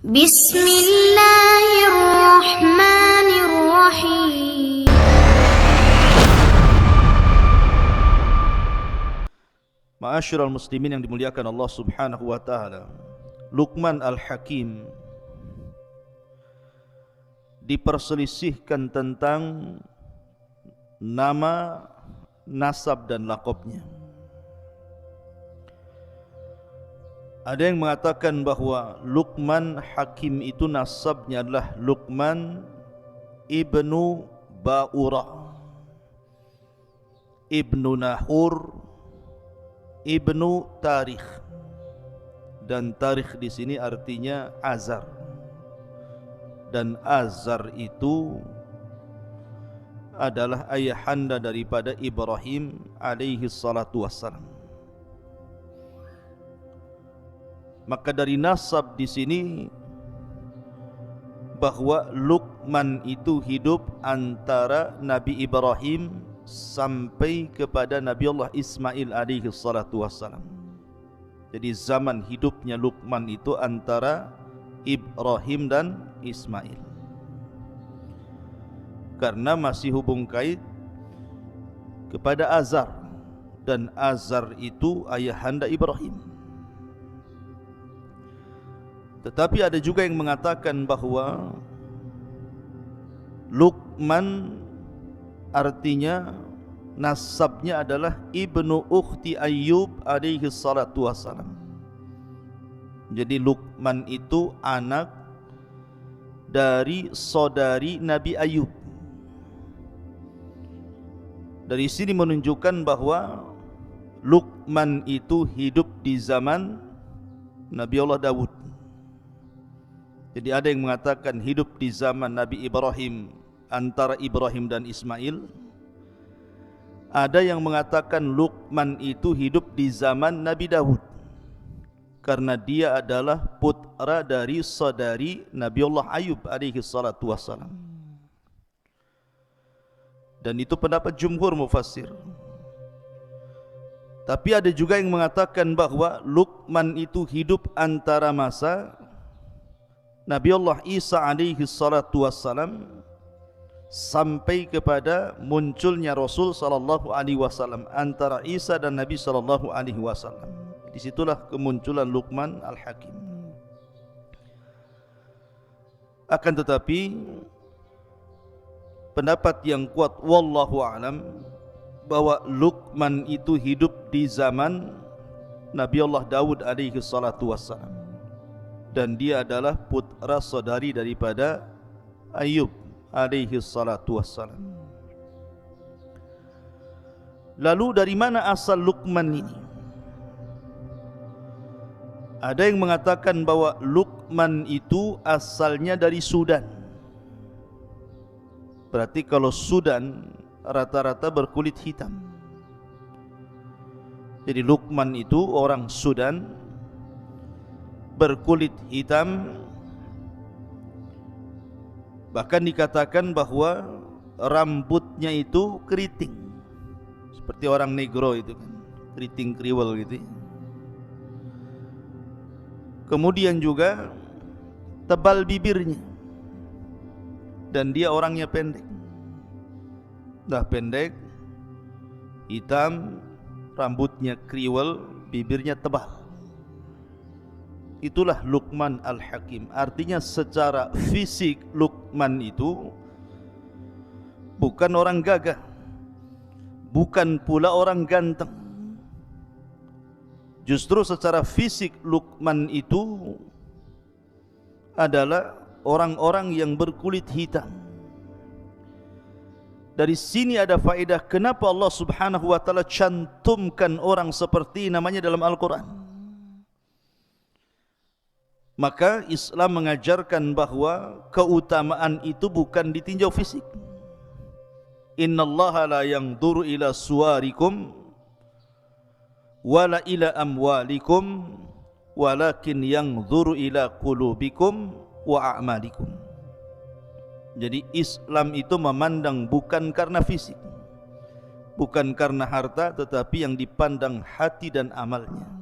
Bismillahirrahmanirrahim. Ma'asyiral muslimin yang dimuliakan Allah Subhanahu wa taala. Luqman Al-Hakim diperselisihkan tentang nama, nasab dan laqabnya. Ada yang mengatakan bahawa Luqman Hakim itu nasabnya adalah Luqman ibnu Ba'urah ibnu Nahur ibnu Tarikh, dan Tarikh di sini artinya Azar, dan Azar itu adalah ayahanda daripada Ibrahim alaihi salatu wassalam. Maka dari nasab di sini bahwa Luqman itu hidup antara Nabi Ibrahim sampai kepada Nabi Allah Ismail alaihi salatu wassalam. Jadi zaman hidupnya Luqman itu antara Ibrahim dan Ismail, karena masih hubung kait kepada Azar, dan Azar itu ayahanda Ibrahim. Tetapi ada juga yang mengatakan bahawa Luqman artinya nasabnya adalah ibnu ukhti Ayyub alaihi salatu wassalam. Jadi Luqman itu anak dari saudari Nabi Ayyub. Dari sini menunjukkan bahawa Luqman itu hidup di zaman Nabi Allah Dawud. Jadi ada yang mengatakan hidup di zaman Nabi Ibrahim, antara Ibrahim dan Ismail. Ada yang mengatakan Luqman itu hidup di zaman Nabi Dawud, karena dia adalah putra dari saudari Nabi Allah Ayub alaihi salatu wassalam. Dan itu pendapat jumhur mufassir. Tapi ada juga yang mengatakan bahawa Luqman itu hidup antara masa Nabi Allah Isa alaihi salatu wassalam sampai kepada munculnya Rasul sallallahu alaihi wasallam, antara Isa dan Nabi sallallahu alaihi wasallam. Disitulah kemunculan Luqman Al-Hakim. Akan tetapi pendapat yang kuat wallahu alam bahwa Luqman itu hidup di zaman Nabi Allah Dawud alaihi salatu wassalam, dan dia adalah putra saudari daripada Ayyub alaihi salatu wassalam. Lalu dari mana asal Luqman ini? Ada yang mengatakan bahwa Luqman itu asalnya dari Sudan. Berarti kalau Sudan rata-rata berkulit hitam. Jadi Luqman itu orang Sudan, berkulit hitam. Bahkan dikatakan bahwa rambutnya itu keriting, seperti orang negro itu kan, keriting kriwel gitu. Kemudian juga tebal bibirnya, dan dia orangnya pendek. Dah pendek, hitam, rambutnya kriwel, bibirnya tebal. Itulah Luqman Al-Hakim. Artinya secara fisik Luqman itu bukan orang gagah, bukan pula orang ganteng. Justru secara fisik Luqman itu adalah orang-orang yang berkulit hitam. Dari sini ada faedah kenapa Allah Subhanahu wa taala cantumkan orang seperti namanya dalam Al-Quran. Maka Islam mengajarkan bahwa keutamaan itu bukan ditinjau fisik. Innallaha la yanzuru ila suwarikum wala ila amwalikum walakin yanzuru ila qulubikum wa a'malikum. Jadi Islam itu memandang bukan karena fisik, bukan karena harta, tetapi yang dipandang hati dan amalnya.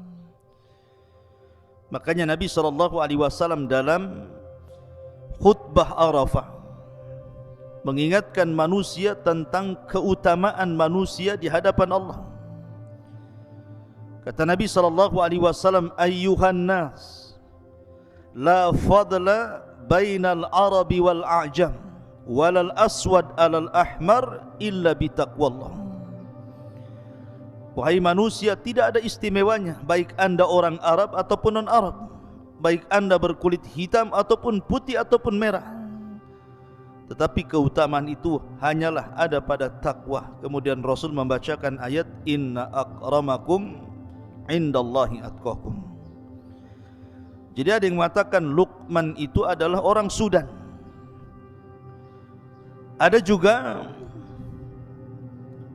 Makanya Nabi SAW dalam khutbah Arafah mengingatkan manusia tentang keutamaan manusia di hadapan Allah. Kata Nabi SAW, ayyuhan nas, la fadla bainal arabi wal a'jam, walal aswad alal ahmar illa bitaqwallah. Wahai manusia, tidak ada istimewanya baik anda orang Arab ataupun non-Arab, baik anda berkulit hitam ataupun putih ataupun merah, tetapi keutamaan itu hanyalah ada pada takwa. Kemudian Rasul membacakan ayat inna akramakum indallahi atqakum. Jadi ada yang mengatakan Luqman itu adalah orang Sudan. Ada juga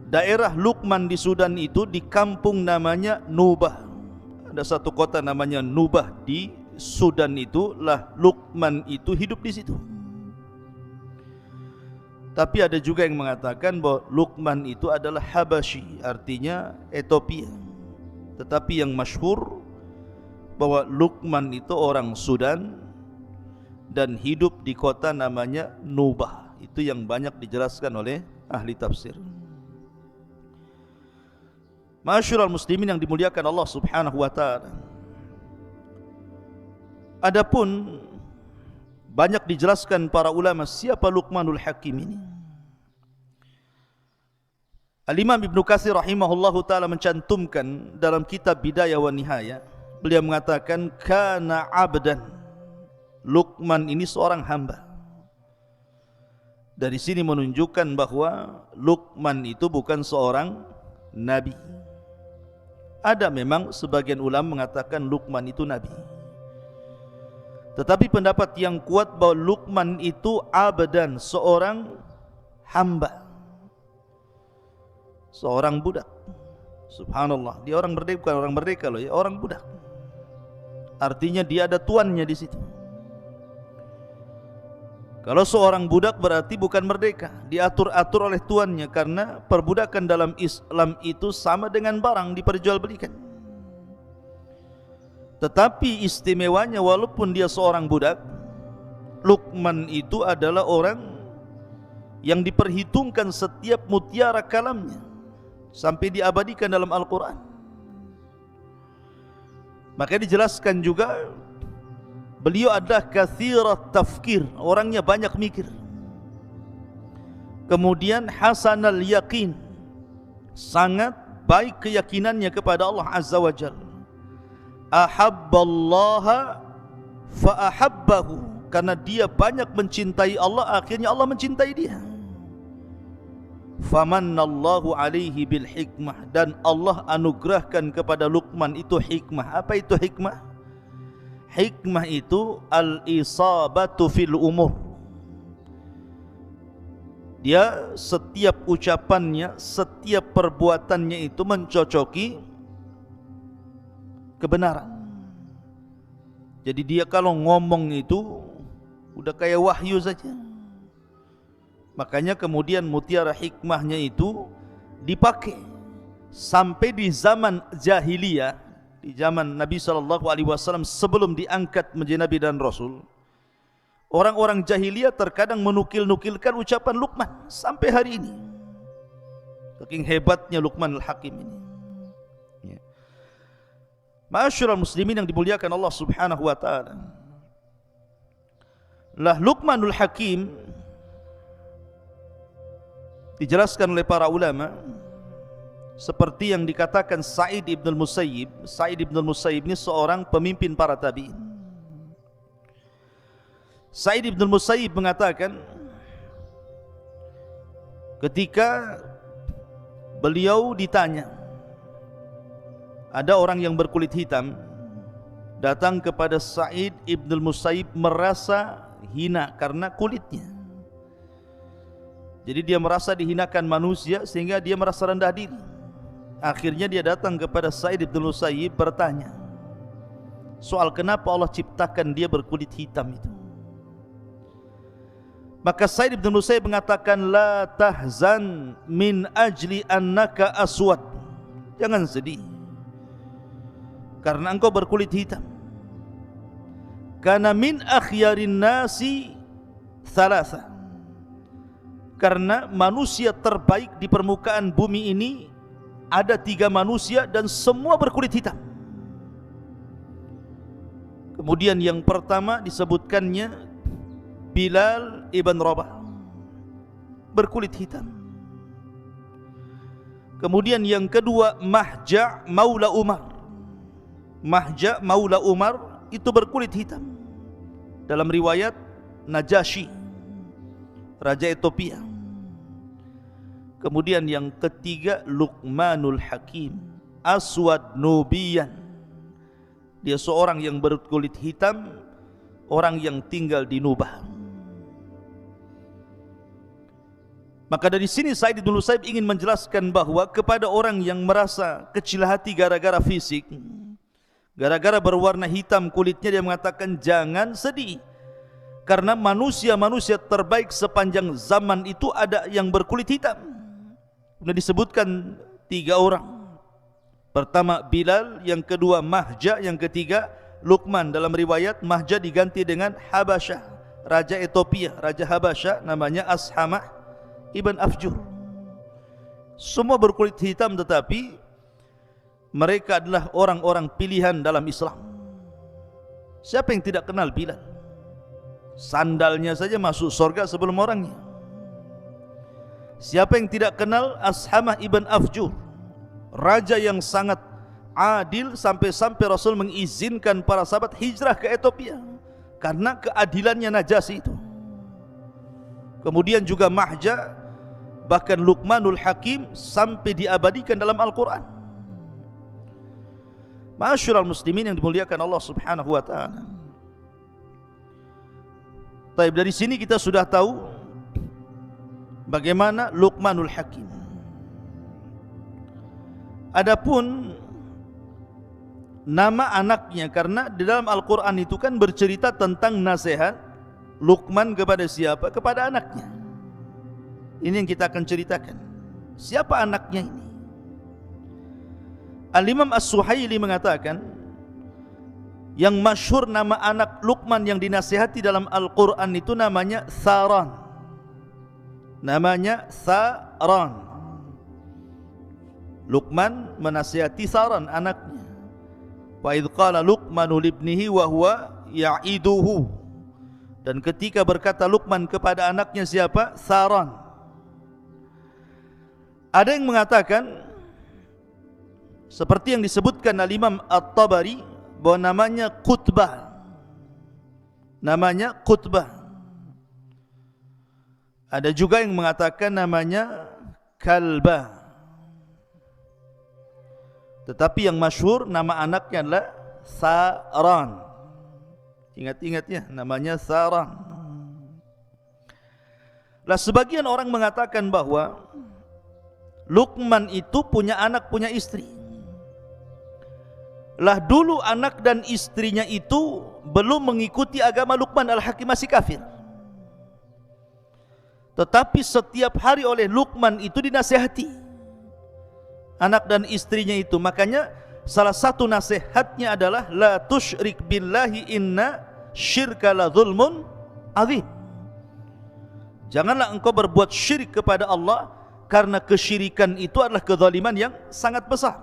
daerah Luqman di Sudan itu di kampung namanya Nubah. Ada satu kota namanya Nubah di Sudan, itu lah Luqman itu hidup di situ. Tapi ada juga yang mengatakan bahwa Luqman itu adalah Habasyi, artinya Ethiopia. Tetapi yang masyhur bahwa Luqman itu orang Sudan dan hidup di kota namanya Nubah. Itu yang banyak dijelaskan oleh ahli tafsir. Ma'asyiral muslimin yang dimuliakan Allah Subhanahu wa taala. Adapun banyak dijelaskan para ulama siapa Luqmanul Hakim ini. Al-Imam Ibnu Katsir rahimahullahu taala mencantumkan dalam kitab Bidayah wa Nihayah, beliau mengatakan kana abdan. Luqman ini seorang hamba. Dari sini menunjukkan bahwa Luqman itu bukan seorang nabi. Ada memang sebagian ulama mengatakan Luqman itu nabi. Tetapi pendapat yang kuat bahwa Luqman itu abdan, seorang hamba, seorang budak. Subhanallah, dia orang merdeka, bukan orang merdeka loh ya, orang budak. Artinya dia ada tuannya di situ. Kalau seorang budak berarti bukan merdeka, diatur-atur oleh tuannya, karena perbudakan dalam Islam itu sama dengan barang diperjualbelikan. Tetapi istimewanya walaupun dia seorang budak, Luqman itu adalah orang yang diperhitungkan setiap mutiara kalamnya sampai diabadikan dalam Al-Quran. Maka dijelaskan juga beliau adalah kathirat tafkir, orangnya banyak mikir. Kemudian hasanal yaqin, sangat baik keyakinannya kepada Allah Azza wa Jalla. Ahabballaha fa'ahabbahu, karena dia banyak mencintai Allah, akhirnya Allah mencintai dia. Famannallahu alaihi bil hikmah, dan Allah anugerahkan kepada Luqman itu hikmah. Apa itu hikmah? Hikmah itu al-isabatu fil umur. Dia setiap ucapannya, setiap perbuatannya itu mencocoki kebenaran. Jadi dia kalau ngomong itu udah kayak wahyu saja. Makanya kemudian mutiara hikmahnya itu dipakai sampai di zaman jahiliyah, di zaman Nabi SAW sebelum diangkat menjadi Nabi dan Rasul. Orang-orang jahiliyah terkadang menukil-nukilkan ucapan Luqman sampai hari ini. Saking hebatnya Luqman al-Hakim ini. Ma'asyiral muslimin yang dimuliakan Allah Subhanahu wa taala. Lah Luqmanul Hakim dijelaskan oleh para ulama seperti yang dikatakan Sa'id ibn al-Musayyib. Sa'id ibn al-Musayyib ini seorang pemimpin para tabi'in. Sa'id ibn al-Musayyib mengatakan ketika beliau ditanya, ada orang yang berkulit hitam datang kepada Sa'id ibn al-Musayyib merasa hina karena kulitnya. Jadi dia merasa dihinakan manusia sehingga dia merasa rendah diri. Akhirnya dia datang kepada Sa'id ibn al-Musayyib bertanya soal kenapa Allah ciptakan dia berkulit hitam itu. Maka Sa'id ibn al-Musayyib mengatakan, la tahzan min ajli annaka aswad. Jangan sedih karena engkau berkulit hitam. Karena min akhyarin nasi thalatha, karena manusia terbaik di permukaan bumi ini ada 3 manusia dan semua berkulit hitam. Kemudian yang pertama disebutkannya Bilal ibn Rabah, berkulit hitam. Kemudian yang kedua Mahja maula Umar. Mahja maula Umar itu berkulit hitam. Dalam riwayat Najasyi, raja Ethiopia. Kemudian yang ketiga Luqmanul Hakim, aswad nubiyan. Dia seorang yang berkulit hitam, orang yang tinggal di Nubah. Maka dari sini Said Ibn Musayyib ingin menjelaskan bahwa kepada orang yang merasa kecil hati gara-gara fisik, gara-gara berwarna hitam kulitnya, dia mengatakan jangan sedih, karena manusia-manusia terbaik sepanjang zaman itu ada yang berkulit hitam. Sudah disebutkan 3 orang. Pertama Bilal, yang kedua Mahja, yang ketiga Luqman. Dalam riwayat Mahja diganti dengan Habasyah, raja Ethiopia, raja Habasyah namanya Ashamah ibn Afjur. Semua berkulit hitam, tetapi mereka adalah orang-orang pilihan dalam Islam. Siapa yang tidak kenal Bilal? Sandalnya saja masuk surga sebelum orangnya. Siapa yang tidak kenal Ashamah ibn Afjur, raja yang sangat adil, sampai-sampai Rasul mengizinkan para sahabat hijrah ke Ethiopia karena keadilannya Najasyi itu. Kemudian juga Mahja, bahkan Luqmanul Hakim sampai diabadikan dalam Al-Quran. Ma'asyiral muslimin yang dimuliakan Allah Subhanahu wa taala. Baik, dari sini kita sudah tahu bagaimana Luqmanul Hakim. Adapun nama anaknya, karena di dalam Al-Quran itu kan bercerita tentang nasihat Luqman kepada siapa? Kepada anaknya. Ini yang kita akan ceritakan. Siapa anaknya ini? Al-Imam As-Suhaili mengatakan, yang masyhur nama anak Luqman yang dinasihati dalam Al-Quran itu namanya Tharan. Namanya Tharan. Luqman menasihati Tharan, anaknya. Wa idh qala Luqmanu libnihi wa huwa ya'iduhu. Dan ketika berkata Luqman kepada anaknya siapa? Tharan. Ada yang mengatakan seperti yang disebutkan Al-Imam At-Tabari bahwa namanya Qutbah. Namanya Qutbah. Ada juga yang mengatakan namanya Kalbah. Tetapi yang masyhur nama anaknya adalah Tharan. Ingat-ingat ya, namanya Tharan. Lah sebagian orang mengatakan bahwa Luqman itu punya anak, punya istri. Lah dulu anak dan istrinya itu belum mengikuti agama Luqman Al-Hakim, masih kafir. Tetapi setiap hari oleh Luqman itu dinasihati anak dan istrinya itu. Makanya salah satu nasihatnya adalah la tusyrik billahi inna syirka la zulmun azim. Janganlah engkau berbuat syirik kepada Allah, karena kesyirikan itu adalah kezaliman yang sangat besar.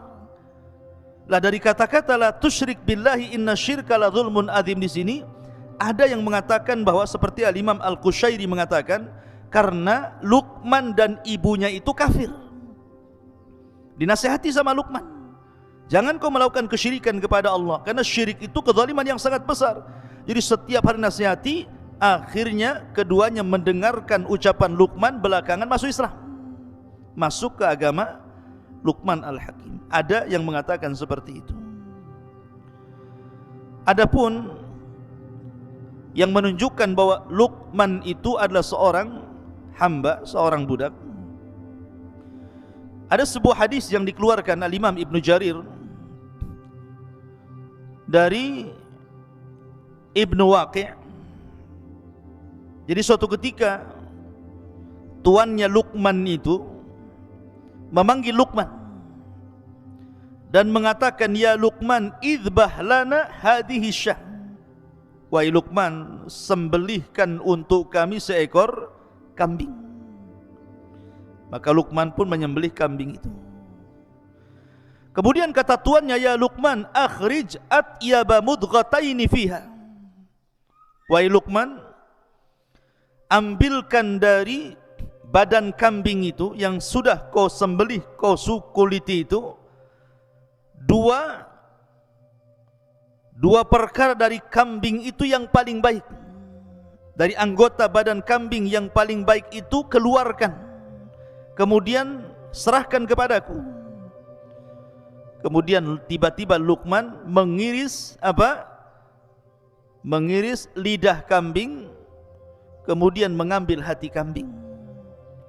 Lah dari kata-kata la tusyrik billahi inna syirka la zulmun azim di sini ada yang mengatakan bahwa seperti Al-Imam Al-Qushairi mengatakan, karena Luqman dan ibunya itu kafir. Dinasihati sama Luqman, jangan kau melakukan kesyirikan kepada Allah, karena syirik itu kezaliman yang sangat besar. Jadi setiap hari nasihati, akhirnya keduanya mendengarkan ucapan Luqman, belakangan masuk Islam, masuk ke agama Luqman Al-Hakim. Ada yang mengatakan seperti itu. Adapun yang menunjukkan bahwa Luqman itu adalah seorang hamba, seorang budak, ada sebuah hadis yang dikeluarkan Al-Imam Ibn Jarir dari Ibn Waqi'. Jadi suatu ketika tuannya Luqman itu memanggil Luqman dan mengatakan, ya Luqman, idbah lana hadhihi syah. wahai Luqman, sembelihkan untuk kami seekor kambing. Maka Luqman pun menyembelih kambing itu. Kemudian kata tuannya, ya Luqman, akhrij atyaba mudghataini fiha. Wahai Luqman, ambilkan dari badan kambing itu yang sudah kau sembelih, kau kuliti itu, dua perkara dari kambing itu yang paling baik. Dari anggota badan kambing yang paling baik itu keluarkan, kemudian serahkan kepadaku. Kemudian tiba-tiba Luqman mengiris apa? Mengiris lidah kambing, kemudian mengambil hati kambing,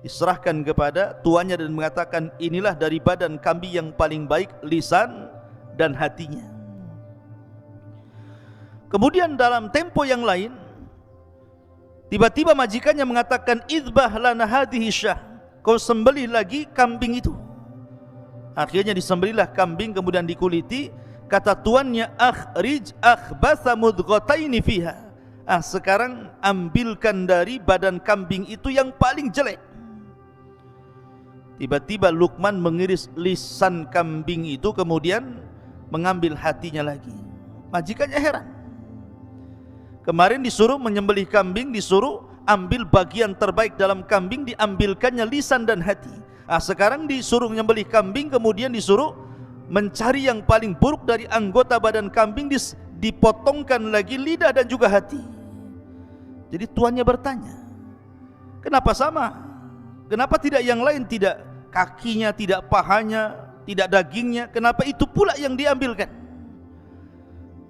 diserahkan kepada tuannya dan mengatakan, inilah dari badan kambing yang paling baik, lisan dan hatinya. Kemudian dalam tempo yang lain, tiba-tiba majikannya mengatakan, idbah lana hadhihi syah, kau sembelih lagi kambing itu. Akhirnya disembelihlah kambing, kemudian dikuliti. Kata tuannya, akhrij akhbatha mudghataini fiha. Sekarang ambilkan dari badan kambing itu yang paling jelek. Tiba-tiba Luqman mengiris lisan kambing itu, kemudian mengambil hatinya lagi. Majikannya heran. Kemarin disuruh menyembelih kambing, disuruh ambil bagian terbaik dalam kambing, diambilkannya lisan dan hati. Sekarang disuruh menyembelih kambing, kemudian disuruh mencari yang paling buruk dari anggota badan kambing, dipotongkan lagi lidah dan juga hati. Jadi tuannya bertanya, kenapa sama? Kenapa tidak yang lain, tidak kakinya, tidak pahanya, tidak dagingnya, kenapa itu pula yang diambilkan?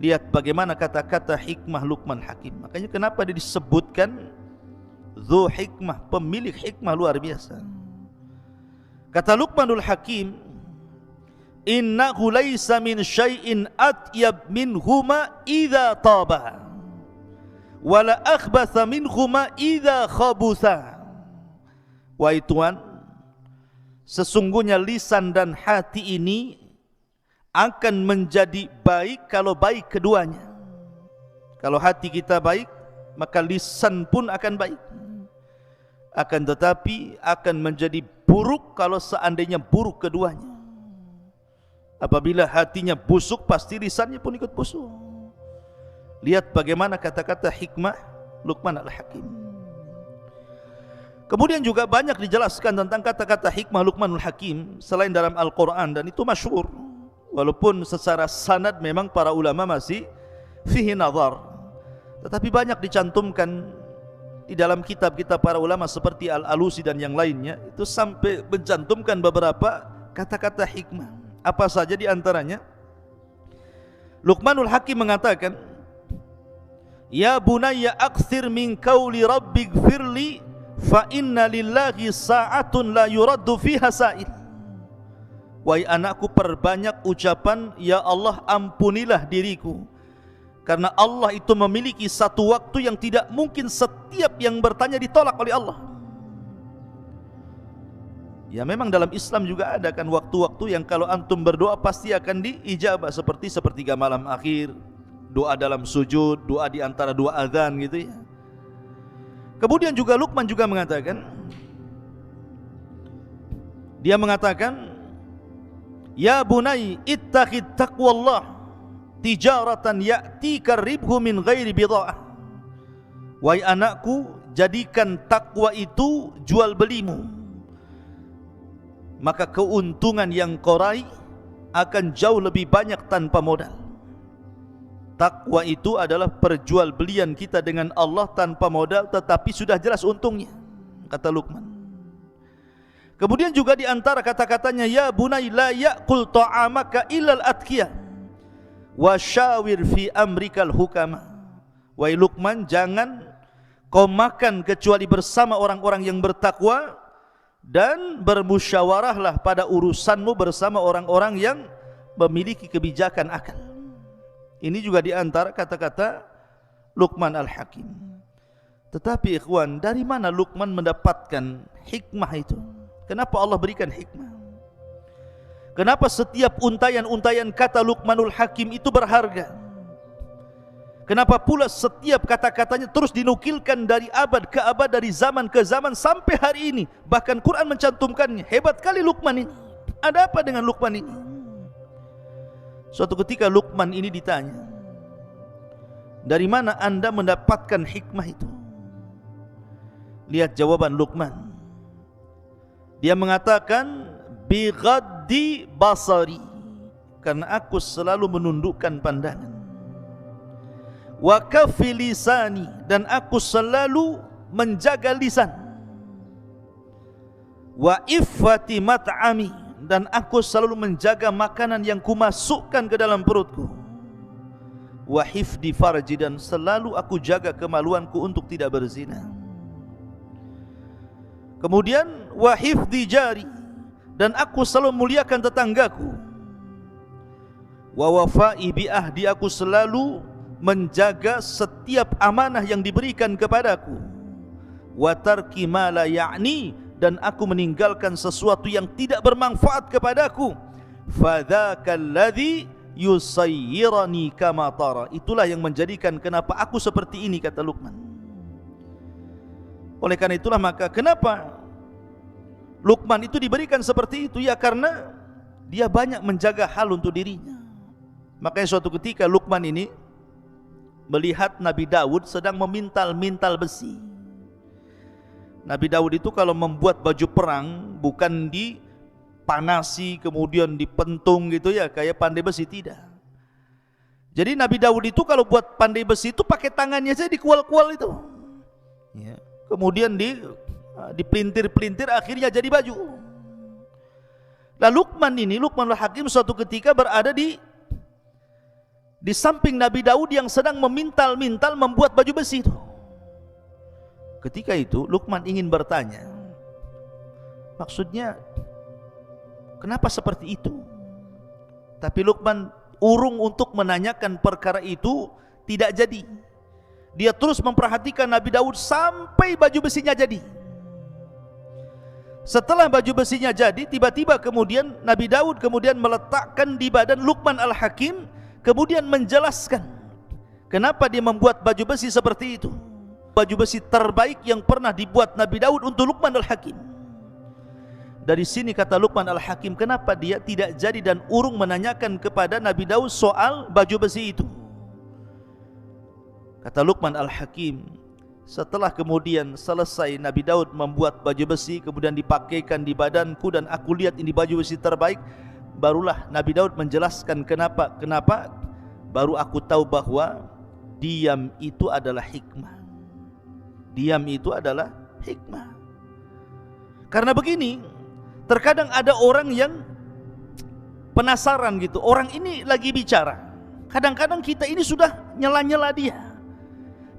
Lihat bagaimana kata-kata hikmah Luqman Hakim. Makanya kenapa dia disebutkan Dzu hikmah, pemilik hikmah luar biasa. Kata Luqmanul Hakim, innahu laisa min syai'in atyab minhuma idza taba wala akhbatha minhuma idza khabutha. Wahai Tuan, sesungguhnya lisan dan hati ini akan menjadi baik kalau baik keduanya. Kalau hati kita baik, maka lisan pun akan baik. Akan tetapi akan menjadi buruk kalau seandainya buruk keduanya. Apabila hatinya busuk, pasti lisannya pun ikut busuk. Lihat bagaimana kata-kata hikmah Luqman Al-Hakim. Kemudian juga banyak dijelaskan tentang kata-kata hikmah Luqmanul Hakim selain dalam Al-Quran, dan itu masyhur. Walaupun secara sanad memang para ulama masih fihi nazar, tetapi banyak dicantumkan di dalam kitab-kitab para ulama seperti Al-Alusi dan yang lainnya. Itu sampai mencantumkan beberapa kata-kata hikmah. Apa saja di antaranya? Luqmanul Hakim mengatakan, ya bunayya akthir min qawli rabbighfirli fa inna lillahi sa'atun la yuraddu fiha sa'il. Wahai anakku, perbanyak ucapan, ya Allah ampunilah diriku, karena Allah itu memiliki satu waktu yang tidak mungkin setiap yang bertanya ditolak oleh Allah. Ya memang dalam Islam juga ada kan waktu-waktu yang kalau antum berdoa pasti akan diijabah, seperti sepertiga malam akhir, doa dalam sujud, doa di antara dua azan gitu ya. Kemudian juga Luqman juga mengatakan, dia mengatakan, ya bunai ittaqid taqwallah tijaratan ya'tika ribhu min ghairi bida'ah. Wahai anakku, jadikan takwa itu jual belimu, maka keuntungan yang kau raih akan jauh lebih banyak tanpa modal. Takwa itu adalah perjualbelian kita dengan Allah tanpa modal, tetapi sudah jelas untungnya, kata Luqman. Kemudian juga di antara kata-katanya, ya bunai la ya'kul ta'amaka illal atqiyah wa syawir fi amrikal hukama. Wahai Luqman, jangan kau makan kecuali bersama orang-orang yang bertakwa, dan bermusyawarahlah pada urusanmu bersama orang-orang yang memiliki kebijakan akal. Ini juga di antara kata-kata Luqman Al-Hakim. Tetapi ikhwan, dari mana Luqman mendapatkan hikmah itu? Kenapa Allah berikan hikmah? Kenapa setiap untayan-untayan kata Luqmanul Hakim itu berharga? Kenapa pula setiap kata-katanya terus dinukilkan dari abad ke abad, dari zaman ke zaman sampai hari ini? Bahkan Quran mencantumkannya. Hebat kali Luqman ini. Ada apa dengan Luqman ini? Suatu ketika Luqman ini ditanya, dari mana anda mendapatkan hikmah itu? Lihat jawaban Luqman. Dia mengatakan, bi ghaddi basari, karena aku selalu menundukkan pandangan. Wa kafi lisani, dan aku selalu menjaga lisan. Wa iffati mat'ami, dan aku selalu menjaga makanan yang kumasukkan ke dalam perutku. Wa hifdi farji, dan selalu aku jaga kemaluanku untuk tidak berzina. Kemudian wa hifdi jari, dan aku selalu muliakan tetanggaku. Wa wafa'i bi ahdi, aku selalu menjaga setiap amanah yang diberikan kepadaku. Wa tarki ma la ya'ni, dan aku meninggalkan sesuatu yang tidak bermanfaat kepadaku. Fadzakal ladzi yusayyirani kama tara, itulah yang menjadikan kenapa aku seperti ini, kata Luqman. Oleh karena itulah maka kenapa Luqman itu diberikan seperti itu? Ya karena dia banyak menjaga hal untuk dirinya. Makanya suatu ketika Luqman ini melihat Nabi Daud sedang memintal-mintal besi. Nabi Daud itu kalau membuat baju perang bukan dipanasi kemudian dipentung gitu ya, kayak pandai besi, tidak. Jadi Nabi Daud itu kalau buat pandai besi itu pakai tangannya saja, dikual-kual itu ya. Kemudian dipelintir-pelintir, akhirnya jadi baju. Lalu Luqmanul Hakim suatu ketika berada di samping Nabi Daud yang sedang memintal-mintal membuat baju besi itu. Ketika itu Luqman ingin bertanya, maksudnya kenapa seperti itu? Tapi Luqman urung untuk menanyakan perkara itu, tidak jadi. Dia terus memperhatikan Nabi Daud sampai baju besinya jadi. Setelah baju besinya jadi, tiba-tiba kemudian Nabi Daud kemudian meletakkan di badan Luqman Al-Hakim, kemudian menjelaskan kenapa dia membuat baju besi seperti itu. Baju besi terbaik yang pernah dibuat Nabi Daud untuk Luqman Al-Hakim. Dari sini kata Luqman Al-Hakim, kenapa dia tidak jadi dan urung menanyakan kepada Nabi Daud soal baju besi itu. Kata Luqman Al-Hakim, setelah kemudian selesai Nabi Daud membuat baju besi, kemudian dipakaikan di badanku dan aku lihat ini baju besi terbaik, barulah Nabi Daud menjelaskan kenapa. Baru aku tahu bahwa diam itu adalah hikmah. Diam itu adalah hikmah. Karena begini, terkadang ada orang yang penasaran gitu, orang ini lagi bicara, kadang-kadang kita ini sudah nyela-nyela dia,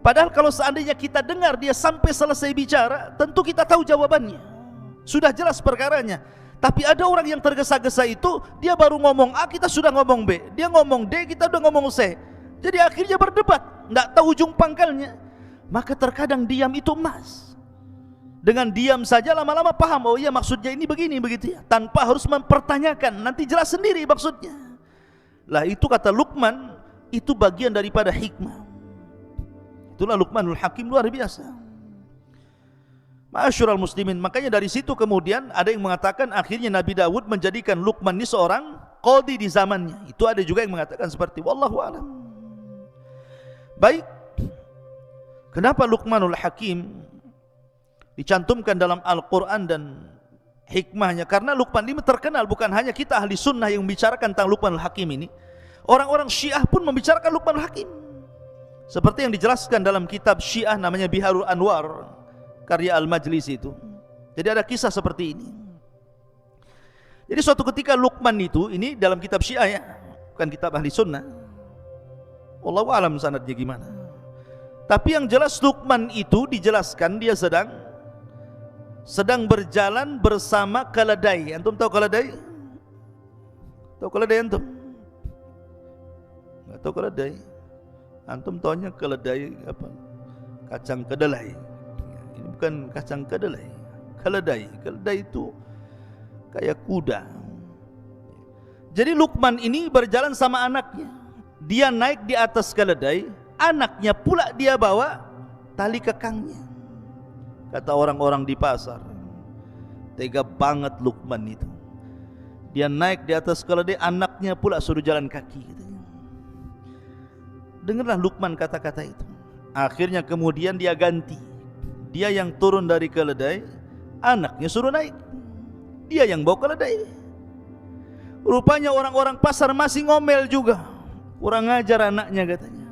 padahal kalau seandainya kita dengar dia sampai selesai bicara, tentu kita tahu jawabannya, sudah jelas perkaranya. Tapi ada orang yang tergesa-gesa itu, dia baru ngomong A, kita sudah ngomong B, dia ngomong D, kita udah ngomong C. Jadi akhirnya berdebat, tidak tahu ujung pangkalnya. Maka terkadang diam itu emas. Dengan diam saja lama-lama paham, oh iya maksudnya ini begini, begitu ya, tanpa harus mempertanyakan, nanti jelas sendiri maksudnya. Lah itu kata Luqman, itu bagian daripada hikmah. Itulah Luqmanul Hakim, luar biasa. Ma'asyiral muslimin, makanya dari situ kemudian ada yang mengatakan akhirnya Nabi Daud menjadikan Luqman ini seorang qadhi di zamannya. Itu ada juga yang mengatakan seperti wallahu a'lam. Baik, kenapa Luqmanul Hakim dicantumkan dalam Al-Quran dan hikmahnya? Karena Luqman ini terkenal, bukan hanya kita ahli sunnah yang membicarakan tentang Luqmanul Hakim ini, orang-orang Syiah pun membicarakan Luqmanul Hakim. Seperti yang dijelaskan dalam kitab Syiah namanya Biharul Anwar, karya Al-Majlisi itu. Jadi ada kisah seperti ini. Jadi suatu ketika Luqman itu, ini dalam kitab Syiah ya, bukan kitab ahli sunnah, wallahu a'lam sanadnya gimana. Tapi yang jelas Luqman itu dijelaskan dia sedang berjalan bersama keledai. Antum tahu keledai? Tahu keledai antum? Enggak tahu keledai? Antum tahunya keledai apa? Kacang kedelai. Ini bukan kacang kedelai. Keledai. Keledai itu kayak kuda. Jadi Luqman ini berjalan sama anaknya. Dia naik di atas keledai, anaknya pula dia bawa tali kekangnya. Kata orang-orang di pasar, tega banget Luqman itu. Dia naik di atas keledai, anaknya pula suruh jalan kaki katanya. Dengarlah Luqman kata-kata itu. Akhirnya kemudian dia ganti. Dia yang turun dari keledai, anaknya suruh naik. Dia yang bawa keledai. Rupanya orang-orang pasar masih ngomel juga. Kurang ajar anaknya katanya.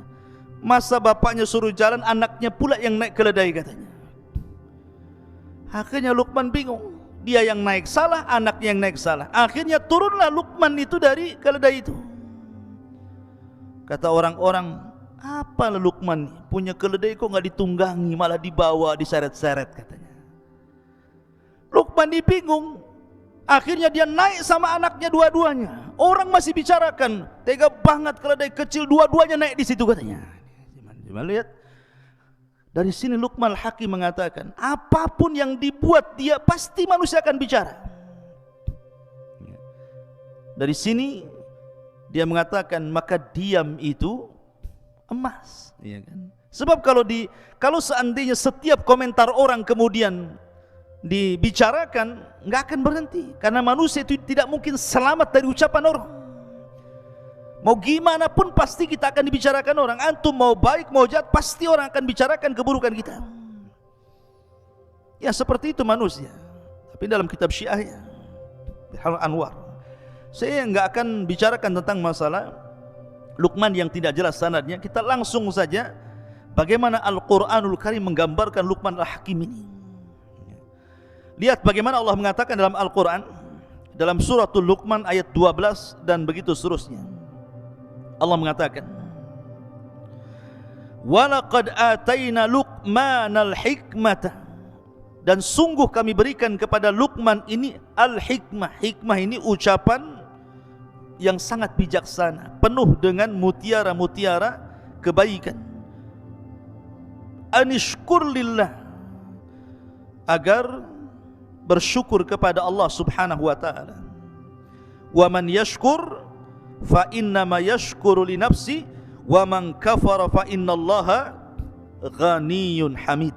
Masa bapaknya suruh jalan, anaknya pula yang naik keledai katanya. Akhirnya Luqman bingung. Dia yang naik salah, anaknya yang naik salah. Akhirnya turunlah Luqman itu dari keledai itu. Kata orang-orang, apa Luqman punya keledai kok nggak ditunggangi, malah dibawa, diseret-seret katanya. Luqman bingung. Akhirnya dia naik sama anaknya dua-duanya. Orang masih bicarakan, tega banget keledai kecil dua-duanya naik di situ katanya. Cuma lihat. Dari sini Luqman Hakim mengatakan, apapun yang dibuat dia pasti manusia akan bicara. Dari sini dia mengatakan maka diam itu emas, ya kan? Sebab kalau seandainya setiap komentar orang kemudian dibicarakan, nggak akan berhenti, karena manusia itu tidak mungkin selamat dari ucapan orang. Mau gimana pun pasti kita akan dibicarakan orang. Antum mau baik mau jahat, pasti orang akan bicarakan keburukan kita. Ya seperti itu manusia. Tapi dalam kitab Syiah ya, Hal Anwar, saya nggak akan bicarakan tentang masalah Luqman yang tidak jelas sanadnya. Kita langsung saja bagaimana Al-Quranul Karim menggambarkan Luqman Al-Hakim ini. Lihat bagaimana Allah mengatakan dalam Al-Quran, dalam suratul Luqman ayat 12 dan begitu seterusnya. Allah mengatakan, walaqad atayna Luqmanal hikmata, dan sungguh kami berikan kepada Luqman ini al-hikmah. Hikmah ini ucapan yang sangat bijaksana, penuh dengan mutiara-mutiara kebaikan. Anishkur lillah, agar bersyukur kepada Allah Subhanahu wa taala. Wa man yashkur fa innama yashkuru li nafsi wa man kafara fa innallaha ghaniyyun hamid.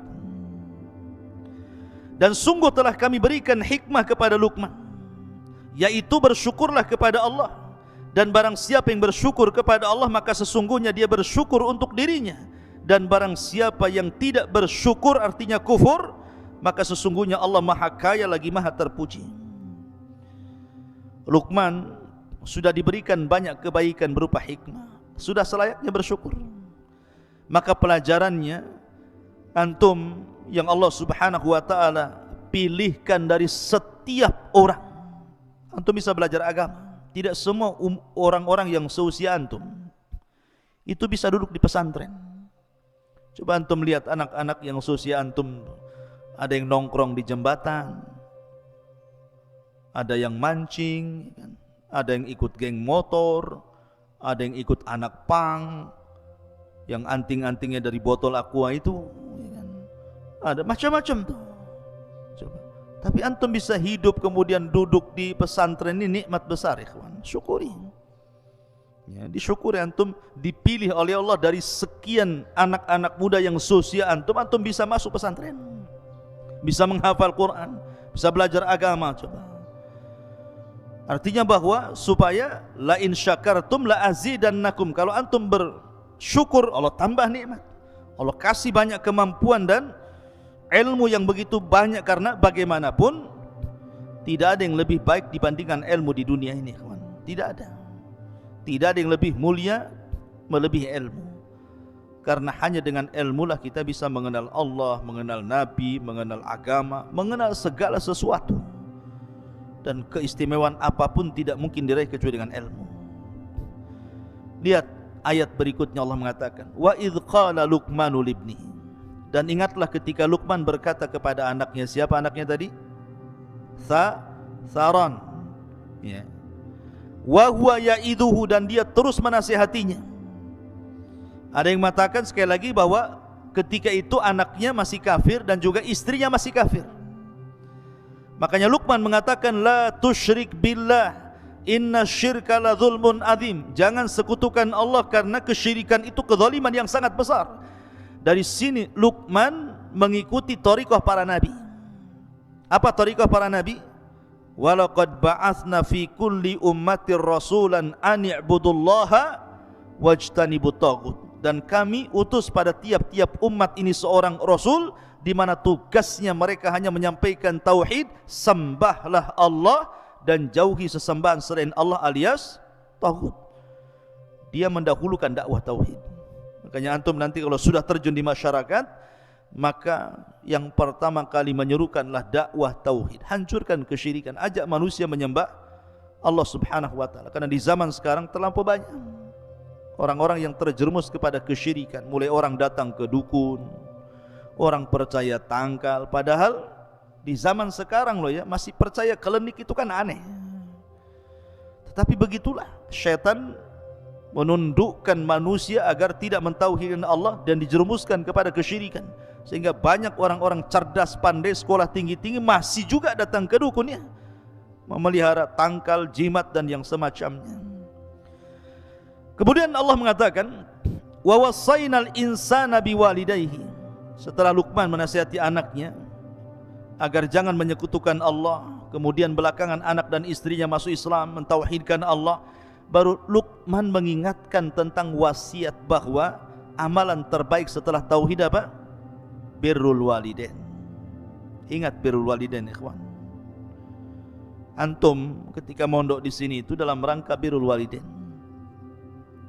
Dan sungguh telah kami berikan hikmah kepada Luqman, yaitu bersyukurlah kepada Allah, dan barang siapa yang bersyukur kepada Allah maka sesungguhnya dia bersyukur untuk dirinya, dan barang siapa yang tidak bersyukur artinya kufur, maka sesungguhnya Allah Maha Kaya lagi Maha Terpuji. Luqman sudah diberikan banyak kebaikan berupa hikmah, sudah selayaknya bersyukur. Maka pelajarannya, antum yang Allah Subhanahu wa taala pilihkan dari setiap orang, antum bisa belajar agama. Tidak semua orang-orang yang seusia antum itu bisa duduk di pesantren. Coba antum lihat anak-anak yang seusia antum, ada yang nongkrong di jembatan, ada yang mancing, ada yang ikut geng motor, ada yang ikut anak pang, yang anting-antingnya dari botol aqua itu, ada macam-macam tuh. Coba. Tapi antum bisa hidup kemudian duduk di pesantren ini nikmat besar, ikhwan. Syukuri. Ya, disyukuri antum dipilih oleh Allah dari sekian anak-anak muda yang seusia antum, antum bisa masuk pesantren, bisa menghafal Quran, bisa belajar agama. Coba. Artinya bahwa supaya la in syakartum la azidannakum, kalau antum bersyukur Allah tambah nikmat, Allah kasih banyak kemampuan dan ilmu yang begitu banyak, karena bagaimanapun tidak ada yang lebih baik dibandingkan ilmu di dunia ini, kawan. Tidak ada. Tidak ada yang lebih mulia melebihi ilmu. Karena hanya dengan ilmu lah kita bisa mengenal Allah, mengenal Nabi, mengenal agama, mengenal segala sesuatu. Dan keistimewaan apapun tidak mungkin diraih kecuali dengan ilmu. Lihat ayat berikutnya, Allah mengatakan, wa idh qala Luqmanu libnihi, dan ingatlah ketika Luqman berkata kepada anaknya. Siapa anaknya tadi? Tharan, ya. Wa huwa ya'iduhu, dan dia terus menasihatinya. Ada yang mengatakan sekali lagi bahwa ketika itu anaknya masih kafir dan juga istrinya masih kafir. Makanya Luqman mengatakan la tusyrik billah Inna syirka la zulmun azim. Jangan sekutukan Allah karena kesyirikan itu kezaliman yang sangat besar. Dari sini Luqman mengikuti thariqah para nabi. Apa thariqah para nabi? Walaqad ba'atsna fi kulli ummatir rasulan an i'budullaha wajtanibut taghut. Dan kami utus pada tiap-tiap umat ini seorang rasul di mana tugasnya mereka hanya menyampaikan tauhid, sembahlah Allah dan jauhi sesembahan selain Allah alias taghut. Dia mendahulukan dakwah tauhid. Makanya antum nanti kalau sudah terjun di masyarakat, maka yang pertama kali menyerukanlah dakwah tauhid. Hancurkan kesyirikan, ajak manusia menyembah Allah Subhanahu wa taala. Karena di zaman sekarang terlampau banyak orang-orang yang terjerumus kepada kesyirikan. Mulai orang datang ke dukun, orang percaya tangkal, padahal di zaman sekarang loh ya, masih percaya klinik itu kan aneh. Tetapi begitulah syaitan menundukkan manusia agar tidak mentauhidkan Allah dan dijerumuskan kepada kesyirikan. Sehingga banyak orang-orang cerdas, pandai, sekolah tinggi-tinggi masih juga datang ke dukunnya, memelihara tangkal, jimat dan yang semacamnya. Kemudian Allah mengatakan, wa wassaynal insana biwalidayhi. Setelah Luqman menasihati anaknya agar jangan menyekutukan Allah, kemudian belakangan anak dan istrinya masuk Islam, mentauhidkan Allah, baru Luqman mengingatkan tentang wasiat bahwa amalan terbaik setelah tauhid apa? Birrul walidain. Ingat birrul walidain, ikhwan. Antum ketika mondok di sini itu dalam rangka birrul walidain.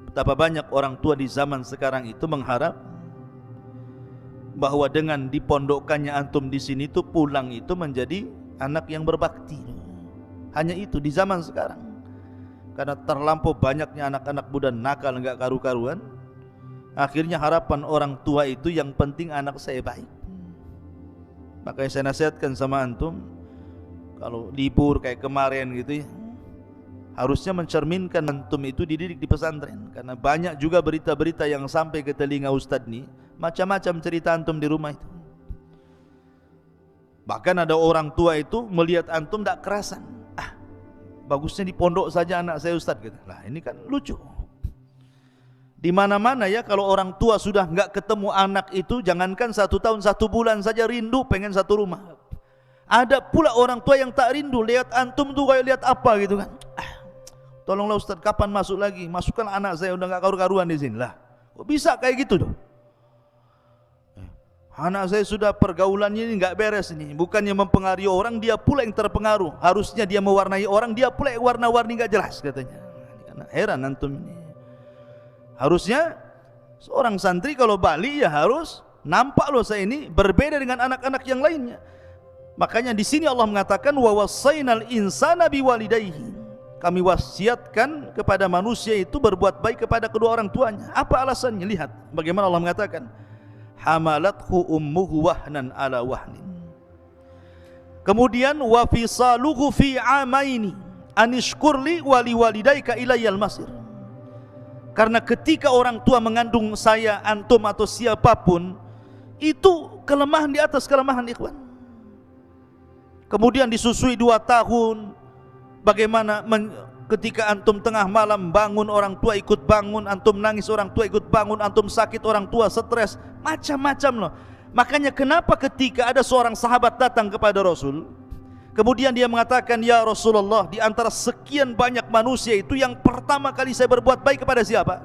Betapa banyak orang tua di zaman sekarang itu mengharap bahwa dengan dipondokkannya antum di sini itu pulang itu menjadi anak yang berbakti. Hanya itu di zaman sekarang. Karena terlampau banyaknya anak-anak muda nakal enggak karu-karuan, akhirnya harapan orang tua itu yang penting anak saya baik. Makanya saya nasihatkan sama antum, kalau libur kayak kemarin gitu ya, harusnya mencerminkan antum itu dididik di pesantren. Karena banyak juga berita-berita yang sampai ke telinga ustadz nih, macam-macam cerita antum di rumah itu. Bahkan ada orang tua itu melihat antum tak kerasan, bagusnya di pondok saja anak saya ustadz gitu. Lah ini kan lucu. Di mana-mana ya, kalau orang tua sudah enggak ketemu anak itu, jangankan 1 tahun 1 bulan saja rindu pengen satu rumah. Ada pula orang tua yang tak rindu lihat antum tuh kayak lihat apa gitu kan. Tolonglah ustadz, kapan masuk lagi? Masukkan anak saya, udah enggak karu-karuan di sini. Lah, kok bisa kayak gitu tuh? Anak saya sudah pergaulannya ini enggak beres ini. Bukannya mempengaruhi orang, dia pula yang terpengaruh. Harusnya dia mewarnai orang, dia pula yang warna-warni enggak jelas katanya. Karena heran antum ini. Harusnya seorang santri kalau balik ya harus nampak loh saya ini berbeda dengan anak-anak yang lainnya. Makanya di sini Allah mengatakan wa wassaynal insana biwalidayhi. Kami wasiatkan kepada manusia itu berbuat baik kepada kedua orang tuanya. Apa alasannya? Lihat bagaimana Allah mengatakan, hamalathu ummuhu wahnan ala wahnin. Kemudian wa fisaluhu fi amaini anishkurli wali walidayka ilayyal masir. Karena ketika orang tua mengandung saya, antum atau siapapun, itu kelemahan di atas kelemahan, ikhwan. Kemudian disusui 2 tahun. Bagaimana ketika antum tengah malam bangun, orang tua ikut bangun, antum nangis, orang tua ikut bangun, antum sakit, orang tua stres, macam-macam loh. Makanya kenapa ketika ada seorang sahabat datang kepada Rasul, kemudian dia mengatakan, ya Rasulullah, di antara sekian banyak manusia itu yang pertama kali saya berbuat baik kepada siapa?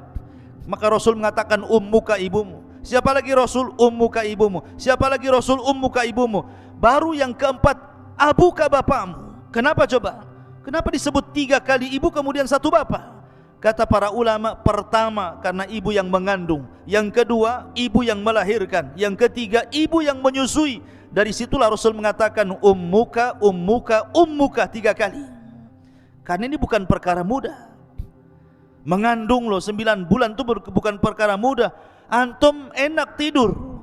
Maka Rasul mengatakan, ummuka, ibumu. Siapa lagi Rasul? Ummuka, ibumu. Siapa lagi Rasul? Ummuka, ibumu. Baru yang keempat, abuka, bapakmu. Kenapa coba? Kenapa disebut 3 kali ibu kemudian 1 bapak? Kata para ulama, pertama karena ibu yang mengandung, yang kedua ibu yang melahirkan, yang ketiga ibu yang menyusui. Dari situlah Rasul mengatakan ummuka, ummuka, ummuka 3 kali. Karena ini bukan perkara mudah. Mengandung loh 9 bulan itu bukan perkara mudah. Antum enak tidur,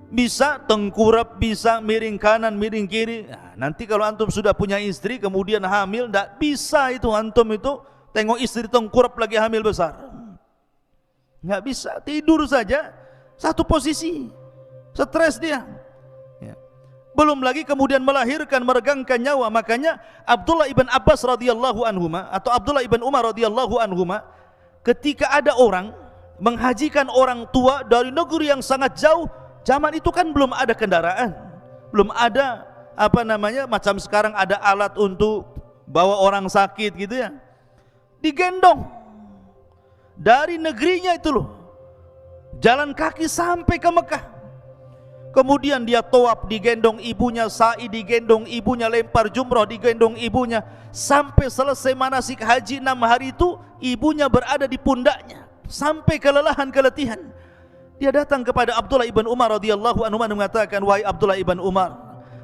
bisa tengkurap, bisa miring kanan, miring kiri. Nah, nanti kalau antum sudah punya istri kemudian hamil, tidak bisa itu antum itu tengok istri tengkurap lagi hamil besar. Nggak bisa, tidur saja satu posisi, stres dia. Ya. belum lagi kemudian melahirkan, meregangkan nyawa. Makanya Abdullah ibn Abbas radhiyallahu anhuma atau Abdullah ibn Umar radhiyallahu anhuma, ketika ada orang menghajikan orang tua dari negeri yang sangat jauh, zaman itu kan belum ada kendaraan, belum ada macam sekarang ada alat untuk bawa orang sakit gitu ya. Digendong dari negerinya itu loh, jalan kaki sampai ke Mekah. Kemudian dia tawaf digendong ibunya, sa'i digendong ibunya, lempar jumrah digendong ibunya, sampai selesai manasik haji 6 hari itu ibunya berada di pundaknya sampai kelelahan, keletihan. Dia datang kepada Abdullah ibn Umar radhiyallahu anhu dan mengatakan, wahai Abdullah ibn Umar,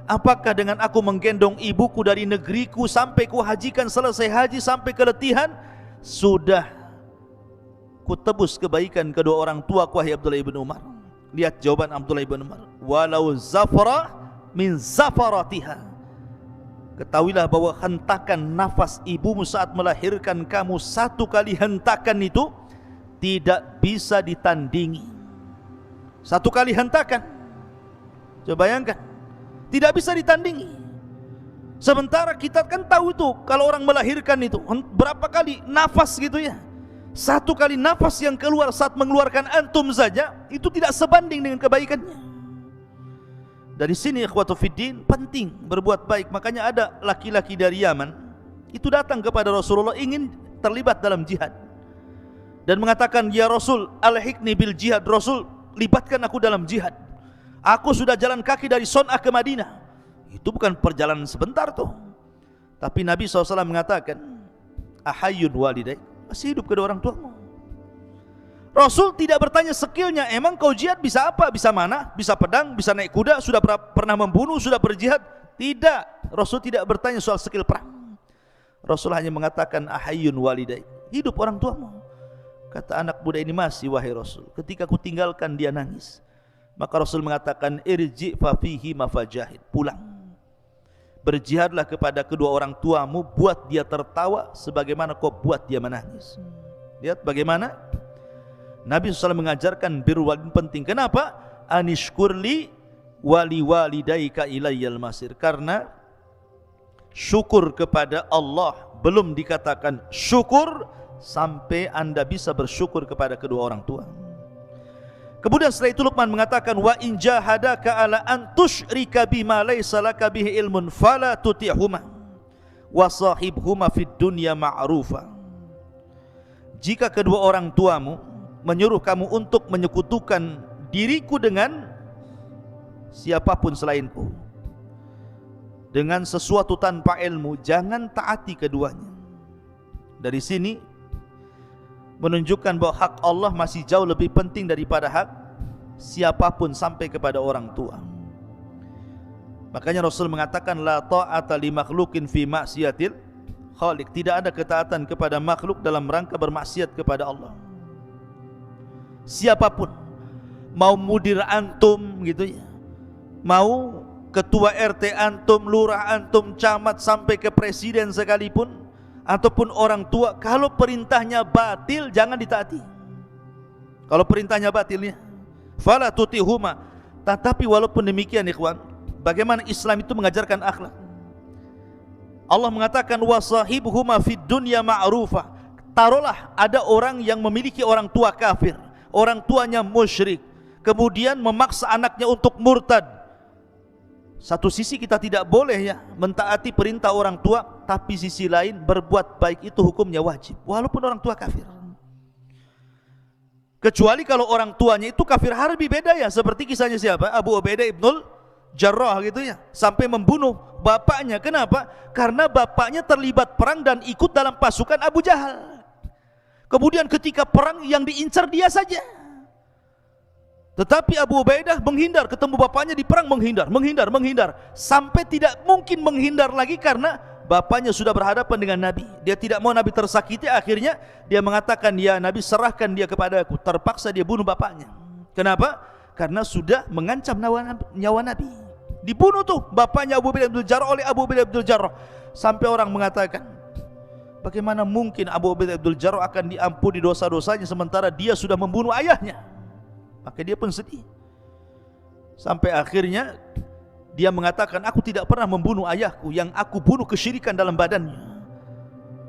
apakah dengan aku menggendong ibuku dari negeriku sampai ku hajikan selesai haji sampai keletihan, sudah ku tebus kebaikan kedua orang tua ku, wahai Abdullah ibn Umar? Lihat jawaban Abdullah ibn Umar, walau zafara min zafaratiha, ketahuilah bahwa hentakan nafas ibumu saat melahirkan kamu, satu kali hentakan itu tidak bisa ditandingi. Satu kali hentakan, coba bayangkan, tidak bisa ditandingi. Sementara kita kan tahu itu, kalau orang melahirkan itu berapa kali nafas gitu ya. Satu kali nafas yang keluar saat mengeluarkan antum saja itu tidak sebanding dengan kebaikannya. Dari sini ikhwatu fiddin, penting berbuat baik. Makanya ada laki-laki dari Yaman itu datang kepada Rasulullah ingin terlibat dalam jihad dan mengatakan, ya Rasul, alhiqni bil jihad. Rasul, libatkan aku dalam jihad. Aku sudah jalan kaki dari Son'ah ke Madinah. Itu bukan perjalanan sebentar tuh. Tapi Nabi SAW mengatakan, ahayyun walidai, masih hidup kedua orang tuamu. Rasul tidak bertanya skillnya, emang kau jihad bisa apa? Bisa mana? Bisa pedang? Bisa naik kuda? Sudah pernah membunuh? Sudah berjihad? Tidak. Rasul tidak bertanya soal skill perang. Rasul hanya mengatakan, ahayyun walidai, hidup orang tuamu. Kata anak muda ini, masih wahai Rasul, ketika ku tinggalkan dia nangis. Maka Rasul mengatakan, irji fa fihi mafajahid, pulang, berjihadlah kepada kedua orang tuamu, buat dia tertawa sebagaimana kau buat dia menangis. Lihat bagaimana Nabi SAW mengajarkan birrul walidain penting. Kenapa? Anishkurli wali walidaika ilayyal masir. Karena syukur kepada Allah belum dikatakan syukur sampai anda bisa bersyukur kepada kedua orang tua. Kemudian setelah itu Luqman mengatakan, wa in jahadaka ala an tusyrika bima laysa laka bihi ilmun fala tuti'huma wa sahibhuma fid dunya ma'rufa. Jika kedua orang tuamu menyuruh kamu untuk menyekutukan diriku dengan siapapun selainku, dengan sesuatu tanpa ilmu, jangan taati keduanya. Dari sini menunjukkan bahwa hak Allah masih jauh lebih penting daripada hak siapapun sampai kepada orang tua. Makanya Rasul mengatakan, la ta'ata li makhlukin fi maksiatil khaliq. Tidak ada ketaatan kepada makhluk dalam rangka bermaksiat kepada Allah. Siapapun, mau mudir antum gitu ya, mau ketua RT antum, lurah antum, camat, sampai ke presiden sekalipun, ataupun orang tua, kalau perintahnya batil jangan ditaati. Kalau perintahnya batilnya, fala tutihuma. Tetapi walaupun demikian ikhwan, bagaimana Islam itu mengajarkan akhlak. Allah mengatakan, wasahibuhuma fid dunya ma'rufa. Taruhlah ada orang yang memiliki orang tua kafir, orang tuanya musyrik, kemudian memaksa anaknya untuk murtad. Satu sisi kita tidak boleh ya mentaati perintah orang tua, tapi sisi lain berbuat baik itu hukumnya wajib walaupun orang tua kafir. Kecuali kalau orang tuanya itu kafir harbi, beda ya. Seperti kisahnya siapa? Abu Ubaidah ibnul Jarrah gitu ya, sampai membunuh bapaknya. Kenapa? Karena bapaknya terlibat perang dan ikut dalam pasukan Abu Jahal. Kemudian ketika perang yang diincar dia saja. Tetapi Abu Ubaidah menghindar, ketemu bapaknya di perang, menghindar, sampai tidak mungkin menghindar lagi karena bapaknya sudah berhadapan dengan Nabi. Dia tidak mau Nabi tersakiti, akhirnya dia mengatakan, ya Nabi, serahkan dia kepadaku. Terpaksa dia bunuh bapaknya. Kenapa? Karena sudah mengancam nyawa Nabi. Dibunuh tuh bapaknya Abu Ubaidah bin Jarrah oleh Abu Ubaidah bin Jarrah. Sampai orang mengatakan, bagaimana mungkin Abu Ubaidah bin Jarrah akan diampuni dosa-dosanya sementara dia sudah membunuh ayahnya? Maka dia pun sedih. Sampai akhirnya Dia mengatakan, aku tidak pernah membunuh ayahku, yang aku bunuh kesyirikan dalam badannya.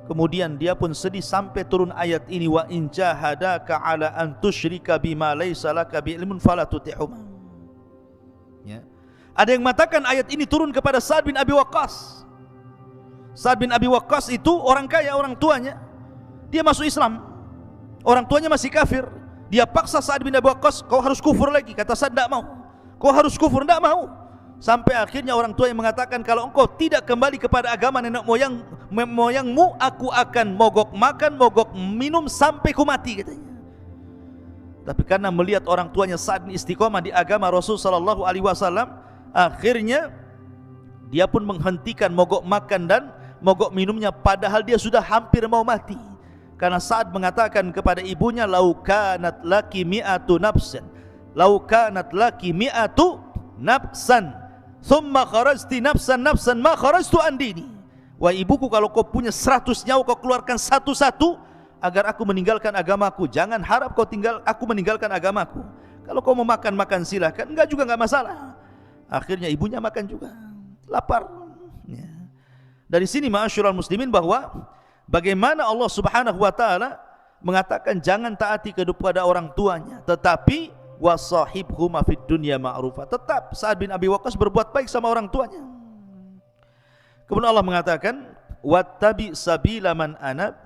Kemudian dia pun sedih sampai turun ayat ini, wa in jahadaka ala an tusyrika bima laysa laka bi ilmun fala tuti'huma. Ya. Ada yang mengatakan ayat ini turun kepada Sa'ad bin Abi Waqqas. Sa'ad bin Abi Waqqas itu orang kaya, orang tuanya dia masuk Islam, orang tuanya masih kafir. Dia paksa Sa'ad bin Abi Waqqas, kau harus kufur lagi. Kata Sa'ad, tidak mau. Kau harus kufur, tidak mau. Sampai akhirnya orang tua yang mengatakan, kalau engkau tidak kembali kepada agama nenek moyangmu, aku akan mogok makan, mogok minum sampai ku mati, katanya. Tapi karena melihat orang tuanya Sa'ad istiqomah di agama Rasul sallallahu alaihi wasallam, akhirnya dia pun menghentikan mogok makan dan mogok minumnya, padahal dia sudah hampir mau mati. Karena Sa'ad mengatakan kepada ibunya, lau kanat laki mi'atu nafsan, lau kanat laki mi'atu nafsan thumma kharajti nafsan ma kharajtu an dini. Wahai ibuku, kalau kau punya 100 nyawa, kau keluarkan satu-satu agar aku meninggalkan agamaku. Jangan harap aku meninggalkan agamaku. Kalau kau mau makan, makan silahkan, enggak juga enggak masalah. Akhirnya ibunya makan juga, lapar. Ya. Dari sini ma'asyiral muslimin, bahwa bagaimana Allah Subhanahu wa taala mengatakan jangan taati kepada orang tuanya, tetapi wasahibhuma fid dunya ma'rufa. Tetap Sa'ad bin Abi Waqqas berbuat baik sama orang tuanya. Kemudian Allah mengatakan, wattabi sabila man anab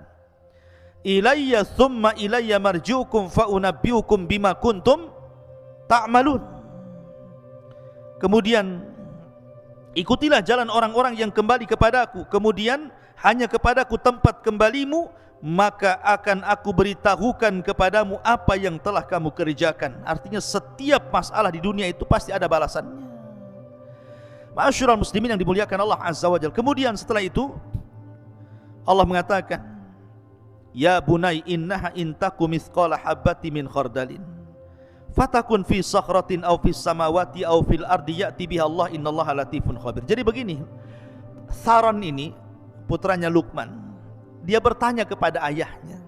ilayya thumma ilayya marji'ukum fa unabbiukum bima kuntum ta'malun. Kemudian ikutilah jalan orang-orang yang kembali kepadaku, kemudian hanya kepadaku tempat kembalimu, maka akan aku beritahukan kepadamu apa yang telah kamu kerjakan. Artinya setiap masalah di dunia itu pasti ada balasannya. Ma'asyiral muslimin yang dimuliakan Allah Azza wa Jalla. Kemudian setelah itu Allah mengatakan, ya bunai innaha intaku mithqala habbati min khardalin fatakun fi sakhratin aw fis samawati aw fil ardi ya'ti biha Allah innallaha latifun khabir. Jadi begini, Tharon ini putranya Luqman, dia bertanya kepada ayahnya,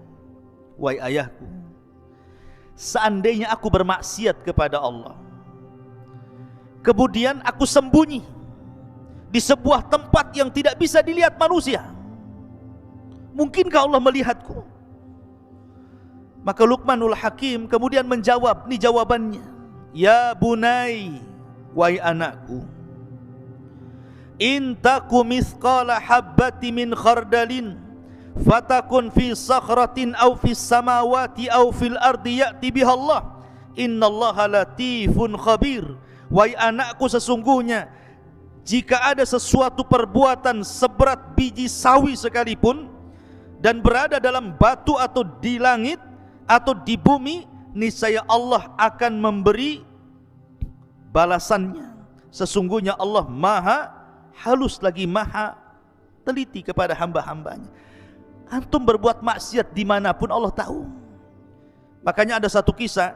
wahai ayahku, seandainya aku bermaksiat kepada Allah, kemudian aku sembunyi di sebuah tempat yang tidak bisa dilihat manusia, mungkinkah Allah melihatku? Maka Luqmanul Hakim kemudian menjawab, ini jawabannya, ya bunai, wahai anakku, in taku mithqala habbati min khardalin fatakun fi sakhratin aw fis samawati aw fil ardi ya'ti biha Allah innallaha latifun khabir. Wahai anakku, sesungguhnya jika ada sesuatu perbuatan seberat biji sawi sekalipun dan berada dalam batu atau di langit atau di bumi, niscaya Allah akan memberi balasannya. Sesungguhnya Allah maha halus lagi maha teliti kepada hamba-hambanya. Antum berbuat maksiat dimanapun Allah tahu. Makanya ada satu kisah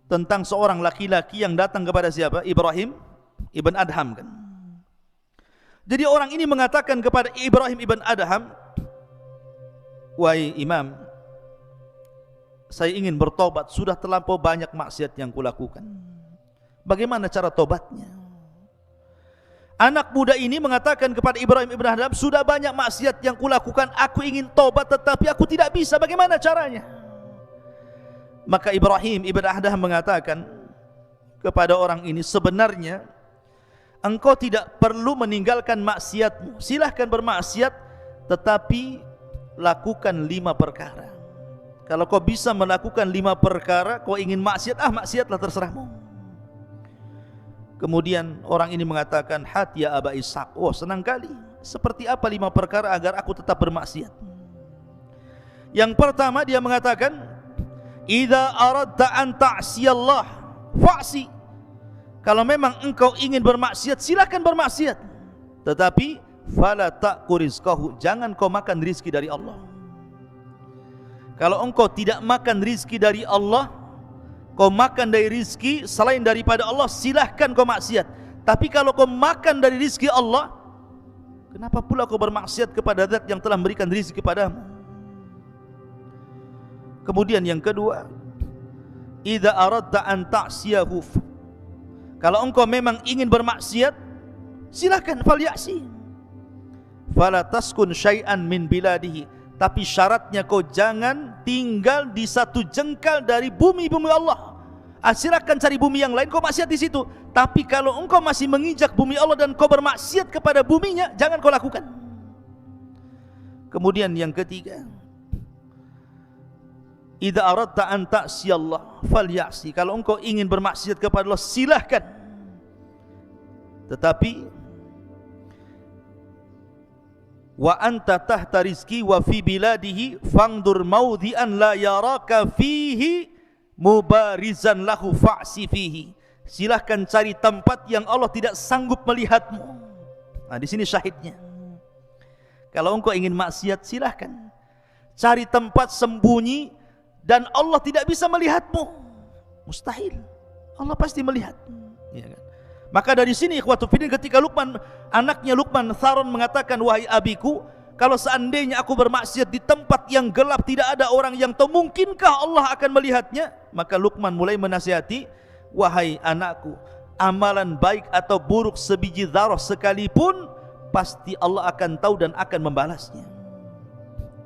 tentang seorang laki-laki yang datang kepada siapa? Ibrahim ibn Adham, kan? Jadi orang ini mengatakan kepada Ibrahim ibn Adham, wahai imam, saya ingin bertobat, sudah terlampau banyak maksiat yang kulakukan. Bagaimana cara tobatnya? Anak muda ini mengatakan kepada Ibrahim ibn Adham, sudah banyak maksiat yang kulakukan, aku ingin tobat tetapi aku tidak bisa, bagaimana caranya? Maka Ibrahim ibn Adham mengatakan kepada orang ini, sebenarnya engkau tidak perlu meninggalkan maksiatmu, silahkan bermaksiat, tetapi lakukan 5 perkara. Kalau kau bisa melakukan 5 perkara, kau ingin maksiat, maksiatlah, terserahmu. Kemudian orang ini mengatakan, hat ya Aba Ishaq, oh senang kali, seperti apa 5 perkara agar aku tetap bermaksiat? Yang pertama dia mengatakan, idza aradta an ta'siyallah fa'si. Kalau memang engkau ingin bermaksiat, silakan bermaksiat, tetapi fala ta'ku rizqahu, jangan kau makan rizki dari Allah. Kalau engkau tidak makan rizki dari Allah, kau makan dari rizki selain daripada Allah, silahkan kau maksiat. Tapi kalau kau makan dari rizki Allah, kenapa pula kau bermaksiat kepada zat yang telah memberikan rizki kepadamu? Kemudian yang kedua, idza aradta an ta'siyahu, Kalau engkau memang ingin bermaksiat, silakan, falyasi. Fala taskun syai'an min biladihi, tapi syaratnya kau jangan tinggal di satu jengkal dari bumi-bumi Allah. Silakan cari bumi yang lain, kau maksiat di situ. Tapi kalau engkau masih menginjak bumi Allah dan kau bermaksiat kepada buminya, jangan kau lakukan. Kemudian yang ketiga, idza aradta an ta'siyallah falyasi. Kalau engkau ingin bermaksiat kepada Allah, silahkan. Tetapi wa anta tahta rizki wa fi biladihi fangdur maudhi'an la yaraka fihi mubarizan lahu fa'si fihi. Silahkan cari tempat yang Allah tidak sanggup melihatmu. Nah, di sini syahidnya. Kalau engkau ingin maksiat, silahkan cari tempat sembunyi dan Allah tidak bisa melihatmu. Mustahil. Allah pasti melihat. Ya kan? Maka dari sini ikhwatu fiddin, ketika anaknya Luqman Tharon mengatakan, wahai abiku, kalau seandainya aku bermaksiat di tempat yang gelap, tidak ada orang yang tahu, mungkinkah Allah akan melihatnya? Maka Luqman mulai menasihati, wahai anakku, amalan baik atau buruk sebiji dzarah sekalipun, pasti Allah akan tahu dan akan membalasnya.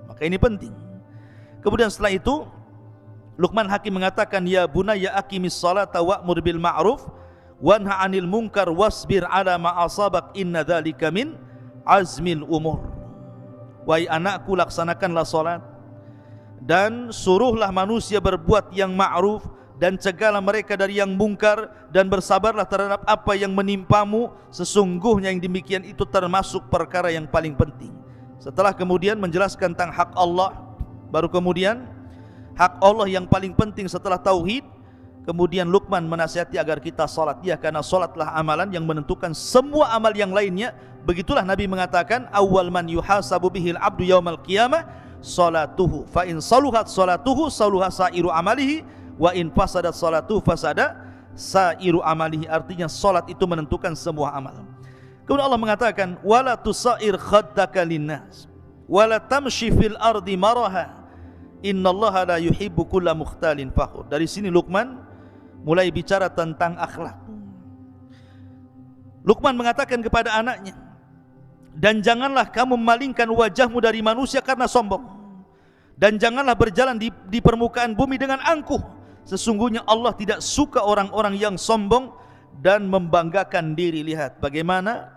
Maka ini penting. Kemudian setelah itu Luqman Hakim mengatakan, ya bunayya aqimis salata wa'mur bil ma'ruf wanha 'anil munkar wasbir 'ala ma asabak inna dzalika min azmil umur. Wahai anakku, laksanakanlah salat dan suruhlah manusia berbuat yang ma'ruf dan cegahlah mereka dari yang mungkar dan bersabarlah terhadap apa yang menimpamu, sesungguhnya yang demikian itu termasuk perkara yang paling penting. Setelah kemudian menjelaskan tentang hak Allah, baru kemudian hak Allah yang paling penting setelah tauhid. Kemudian Luqman menasihati agar kita salat, ya, karena salatlah amalan yang menentukan semua amal yang lainnya. Begitulah Nabi mengatakan, awwal man yuhasabu bihil abdu yaumal qiyamah salatuhu, fa in saluhat salatuhu saluha sairu amalihi, wa in fasadat salatuhu fasada sairu amalihi. Artinya salat itu menentukan semua amal. Kemudian Allah mengatakan, wala tusair khaddaka linnas wala tamshi fil ardi maraha innallaha la yuhibbu kulla mukhtalin fakhur. Dari sini Luqman mulai bicara tentang akhlak. Luqman mengatakan kepada anaknya, dan janganlah kamu memalingkan wajahmu dari manusia karena sombong, dan janganlah berjalan di permukaan bumi dengan angkuh. Sesungguhnya Allah tidak suka orang-orang yang sombong dan membanggakan diri. Lihat bagaimana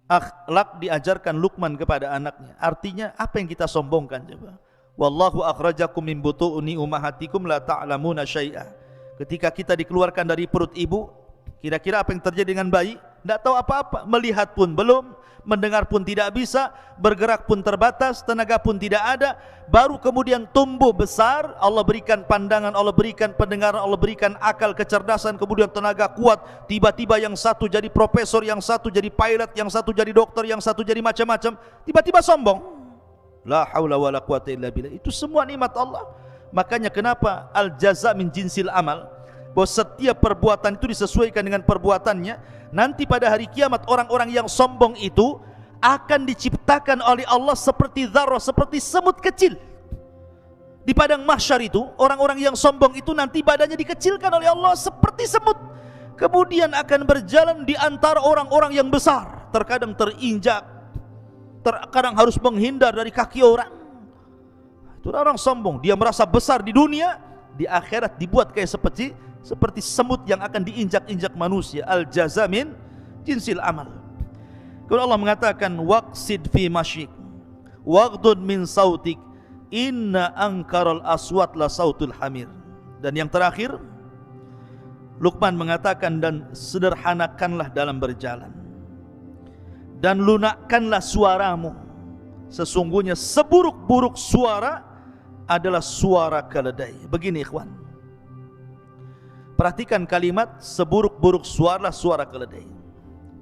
akhlak diajarkan Luqman kepada anaknya. Artinya apa yang kita sombongkan coba? Wallahu akhrajakum min butuuni ummahatikum la ta'lamuna syai'a. Ketika kita dikeluarkan dari perut ibu, kira-kira apa yang terjadi dengan bayi? Tidak tahu apa-apa, melihat pun belum, mendengar pun tidak bisa, bergerak pun terbatas, tenaga pun tidak ada. Baru kemudian tumbuh besar, Allah berikan pandangan, Allah berikan pendengaran, Allah berikan akal, kecerdasan, kemudian tenaga kuat. Tiba-tiba yang satu jadi profesor, yang satu jadi pilot, yang satu jadi dokter, yang satu jadi macam-macam. Tiba-tiba sombong. La haula wala quwata illa billah. Itu semua nikmat Allah. Makanya kenapa al-jaza min jinsil amal, bahwa setiap perbuatan itu disesuaikan dengan perbuatannya. Nanti pada hari kiamat orang-orang yang sombong itu akan diciptakan oleh Allah seperti dzarrah, seperti semut kecil. Di padang mahsyar itu orang-orang yang sombong itu nanti badannya dikecilkan oleh Allah seperti semut. Kemudian akan berjalan di antara orang-orang yang besar, terkadang terinjak, terkadang harus menghindar dari kaki orang. Itu orang sombong, dia merasa besar di dunia, di akhirat dibuat kayak seperti semut yang akan diinjak-injak manusia. Al-jaza min jinsil amal. Kemudian Allah mengatakan, waqsid fi masyik waghdud min sautik inna ankaral aswat la sautul hamir. Dan yang terakhir Luqman mengatakan, dan sederhanakanlah dalam berjalan dan lunakkanlah suaramu, sesungguhnya seburuk-buruk suara adalah suara keledai. Begini ikhwan, perhatikan kalimat seburuk-buruk suara, suara keledai.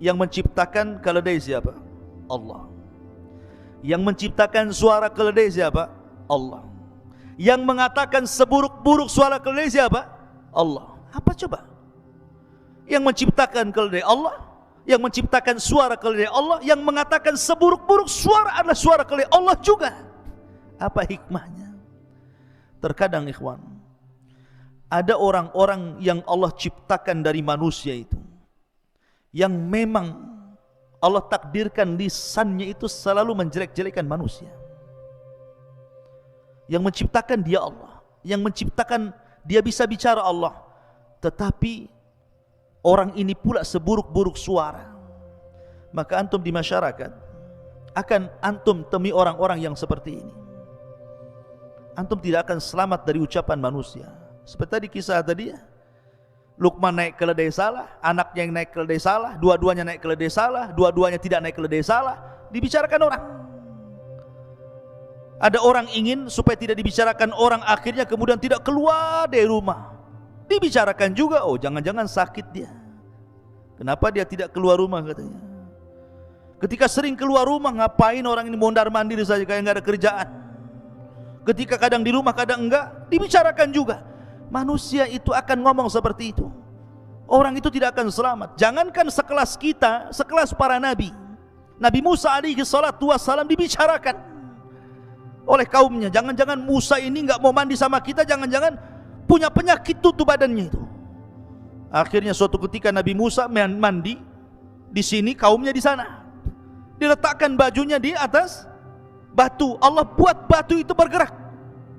Yang menciptakan keledai siapa? Allah. Yang menciptakan suara keledai siapa? Allah. Yang mengatakan seburuk-buruk suara keledai siapa? Allah. Apa coba? Yang menciptakan keledai Allah, yang menciptakan suara keledai Allah, yang mengatakan seburuk-buruk suara adalah suara keledai Allah juga. Apa hikmahnya? Terkadang ikhwan, ada orang-orang yang Allah ciptakan dari manusia itu, yang memang Allah takdirkan lisannya itu selalu menjelek-jelekan manusia. Yang menciptakan dia Allah, yang menciptakan dia bisa bicara Allah, tetapi orang ini pula seburuk-buruk suara. Maka antum di masyarakat akan antum temui orang-orang yang seperti ini. Antum tidak akan selamat dari ucapan manusia. Seperti tadi kisah tadi ya, Luqman naik keledai salah, anaknya yang naik keledai salah, dua-duanya naik keledai salah, dua-duanya tidak naik keledai salah, dibicarakan orang. Ada orang ingin supaya tidak dibicarakan orang, akhirnya kemudian tidak keluar dari rumah. Dibicarakan juga, oh jangan-jangan sakit dia. Kenapa dia tidak keluar rumah katanya. Ketika sering keluar rumah, ngapain orang ini mondar-mandir saja kayak nggak ada kerjaan. Ketika kadang di rumah, kadang enggak, dibicarakan juga. Manusia itu akan ngomong seperti itu. Orang itu tidak akan selamat. Jangankan sekelas kita, sekelas para nabi. Nabi Musa alaihi salatu wassalam dibicarakan oleh kaumnya. Jangan-jangan Musa ini enggak mau mandi sama kita, jangan-jangan punya penyakit tutup badannya itu. Akhirnya suatu ketika Nabi Musa mandi di sini, kaumnya di sana. Diletakkan bajunya di atas batu. Allah buat batu itu bergerak.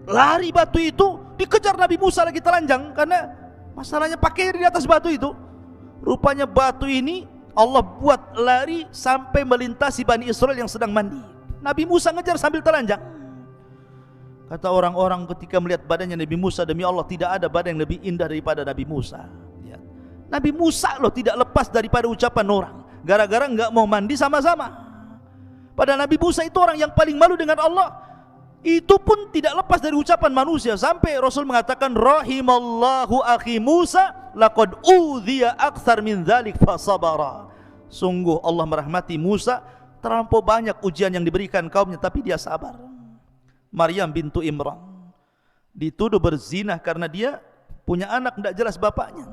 Lari batu itu, dikejar Nabi Musa lagi telanjang, karena masalahnya pakai di atas batu itu. Rupanya batu ini Allah buat lari sampai melintasi Bani Israel yang sedang mandi. Nabi Musa ngejar sambil telanjang. Kata orang-orang ketika melihat badannya Nabi Musa, demi Allah tidak ada badan yang lebih indah daripada Nabi Musa ya. Nabi Musa loh tidak lepas daripada ucapan orang, gara-gara enggak mau mandi sama-sama. Padahal Nabi Musa itu orang yang paling malu dengan Allah. Itu pun tidak lepas dari ucapan manusia. Sampai Rasul mengatakan, rahimallahu akhi Musa laqad udhiya akthar min dzalik fasabara. Sungguh Allah merahmati Musa, terlampau banyak ujian yang diberikan kaumnya, tapi dia sabar. Maryam bintu Imran dituduh berzina karena dia punya anak tidak jelas bapaknya.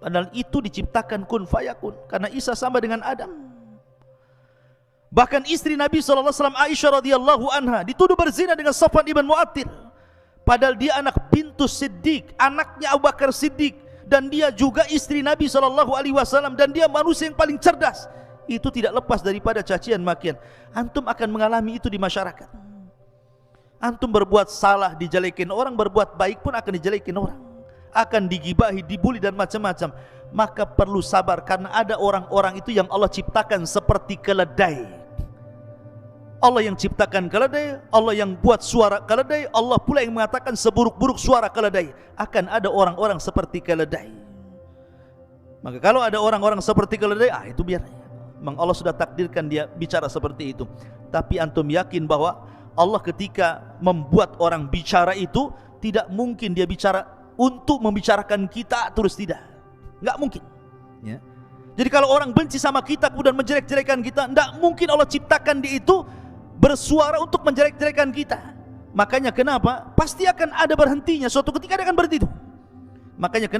Padahal itu diciptakan kun fayakun, karena Isa sama dengan Adam. Bahkan istri Nabi SAW Aisyah radhiyallahu anha dituduh berzina dengan Safwan ibn Mu'attil. Padahal dia anak bintu Siddiq, anaknya Abu Bakar Siddiq, dan dia juga istri Nabi SAW, dan dia manusia yang paling cerdas. Itu tidak lepas daripada cacian makian. Antum akan mengalami itu di masyarakat. Antum berbuat salah dijelekin orang, berbuat baik pun akan dijelekin orang, akan digibahi, dibuli dan macam-macam. Maka perlu sabar, karena ada orang-orang itu yang Allah ciptakan seperti keledai. Allah yang ciptakan keledai, Allah yang buat suara keledai, Allah pula yang mengatakan seburuk-buruk suara keledai. Akan ada orang-orang seperti keledai. Maka kalau ada orang-orang seperti keledai, itu biar. Memang Allah sudah takdirkan dia bicara seperti itu. Tapi antum yakin bahwa Allah ketika membuat orang bicara itu, tidak mungkin dia bicara untuk membicarakan kita terus, tidak. Enggak mungkin ya. Jadi kalau orang benci sama kita kemudian menjelek-jelekan kita, enggak mungkin Allah ciptakan dia itu bersuara untuk menjelek-jelekan kita. Makanya kenapa? Pasti akan ada berhentinya, suatu ketika dia akan berhenti itu. Makanya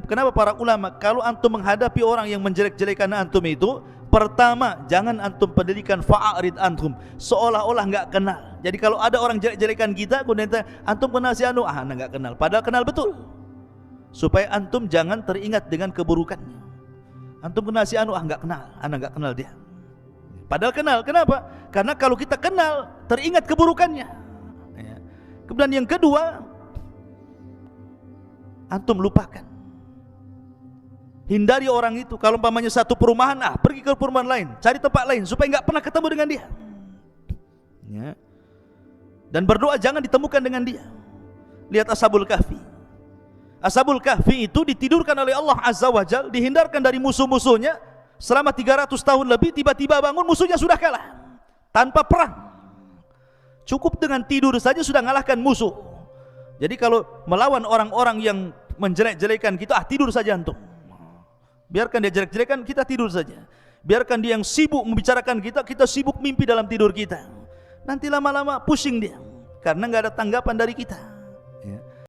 kenapa para ulama, kalau antum menghadapi orang yang menjelek-jelekan antum itu, pertama jangan antum pedulikan, fa'arid antum, seolah-olah enggak kenal. Jadi kalau ada orang jelek-jelekan kita, kemudian antum kenal si anu, anda enggak kenal, padahal kenal betul. Supaya antum jangan teringat dengan keburukannya. Antum kenal si anu, enggak kenal, anda enggak kenal dia. Padahal kenal. Kenapa? Karena kalau kita kenal, teringat keburukannya ya. Kemudian yang kedua, antum lupakan, hindari orang itu. Kalau umpamanya satu perumahan, pergi ke perumahan lain, cari tempat lain supaya enggak pernah ketemu dengan dia ya. Dan berdoa jangan ditemukan dengan dia. Lihat Ashabul Kahfi. Ashabul Kahfi itu ditidurkan oleh Allah Azza wa Jalla, dihindarkan dari musuh-musuhnya selama 300 tahun lebih. Tiba-tiba bangun, musuhnya sudah kalah tanpa perang. Cukup dengan tidur saja sudah mengalahkan musuh. Jadi kalau melawan orang-orang yang menjelek-jelekan kita, tidur saja antum. Biarkan dia jelek-jelekan, kita tidur saja. Biarkan dia yang sibuk membicarakan kita, kita sibuk mimpi dalam tidur kita. Nanti lama-lama pusing dia, karena nggak ada tanggapan dari kita.